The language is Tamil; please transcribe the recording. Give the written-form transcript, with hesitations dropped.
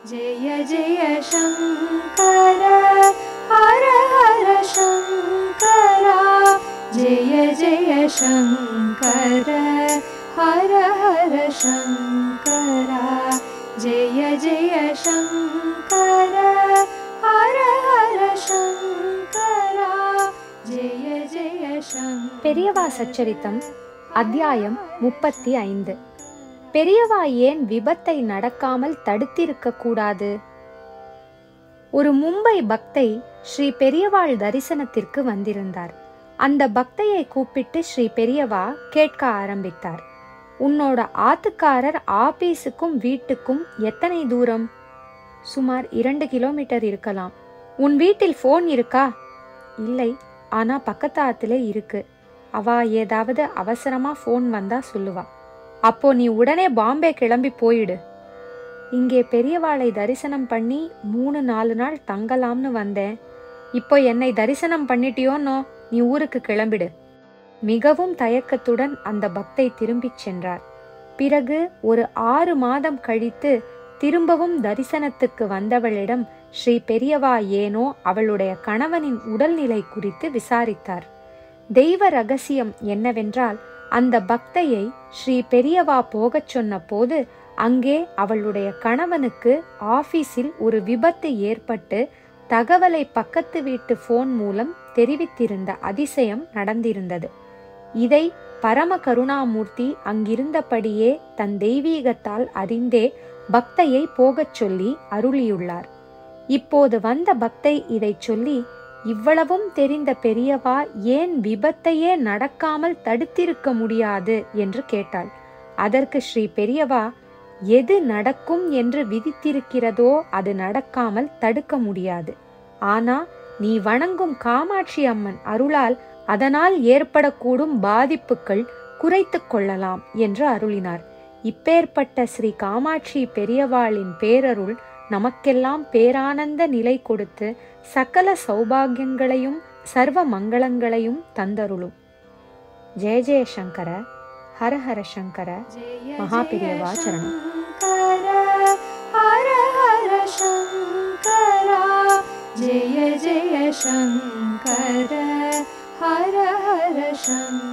जय जय शंकर हर हर शंकर जय जय शंकर हर हर शंकर जय जय शंकर हर हर शंकर जय जय शंकर। பெரியவா சச்சரித்தம் அத்தியாயம் 35. பெரியவா ஏன் விபத்தை நடக்காமல் தடுத்திருக்க கூடாது? ஒரு மும்பை பக்தை ஸ்ரீ பெரியவாள் தரிசனத்திற்கு வந்திருந்தார். அந்த பக்தையை கூப்பிட்டு ஸ்ரீ பெரியவா கேட்க ஆரம்பித்தார். உன்னோட ஆத்துக்காரர் ஆபீஸுக்கும் வீட்டுக்கும் எத்தனை தூரம்? சுமார் 2 கிலோமீட்டர் இருக்கலாம். உன் வீட்டில் போன் இருக்கா? இல்லை, ஆனா பக்கத்து ஆத்துல இருக்கு. அவ ஏதாவது அவசரமா போன் வந்தா சொல்லுவா. அப்போ நீ உடனே பாம்பே கிளம்பி போயிடு. இங்கே பெரியவாளை தரிசனம் பண்ணி 3-4 நாள் தங்கலாம்னு வந்தேன். இப்போ என்னை தரிசனம் பண்ணிட்டியோன்னோ, நீ ஊருக்கு கிளம்பிடு. மிகவும் தயக்கத்துடன் அந்த பக்தை திரும்பிச் சென்றார். பிறகு ஒரு 6 மாதம் கழித்து திரும்பவும் தரிசனத்துக்கு வந்தவளிடம் ஸ்ரீ பெரியவா ஏனோ அவளுடைய கணவனின் உடல்நிலை குறித்து விசாரித்தார். தெய்வ ரகசியம் என்னவென்றால், அந்த பக்தையை ஸ்ரீ பெரியவா போகச் சொன்ன போது அங்கே அவளுடைய கணவனுக்கு ஆபீஸில் ஒரு விபத்து ஏற்பட்டு தகவலை பக்கத்து வீட்டு போன் மூலம் தெரிவித்திருந்த அதிசயம் நடந்திருந்தது. இதை பரம கருணாமூர்த்தி அங்கிருந்தபடியே தன் தெய்வீகத்தால் அறிந்தே பக்தையை போகச் சொல்லி அருளியுள்ளார். இப்போது வந்த பக்தை இதை சொல்லி, இவ்வளவும் தெரிந்த பெரியவா ஏன் விபத்தையே நடக்காமல் தடுத்திருக்க முடியாது என்று கேட்டாள். அதற்கு ஸ்ரீ பெரியவா, எது நடக்கும் என்று விதித்திருக்கிறதோ அது நடக்காமல் தடுக்க முடியாது. ஆனா நீ வணங்கும் காமாட்சி அம்மன் அருளால் அதனால் ஏற்படக்கூடும் பாதிப்புகள் குறைத்து கொள்ளலாம் என்று அருளினார். இப்பேற்பட்ட ஸ்ரீ காமாட்சி பெரியவாளின் பேரருள் நமக்கெல்லாம் பேரானந்த நிலை கொடுத்து சகல சௌபாகியங்களையும் சர்வ மங்களங்களையும் தந்தருளும். ஜெய ஜெய சங்கர ஹர ஹர சங்கர. மகா பெரியவா சரணம். ஹர ஹர சங்கர ஜெய ஜெய சங்கர ஹர ஹர சங்கர.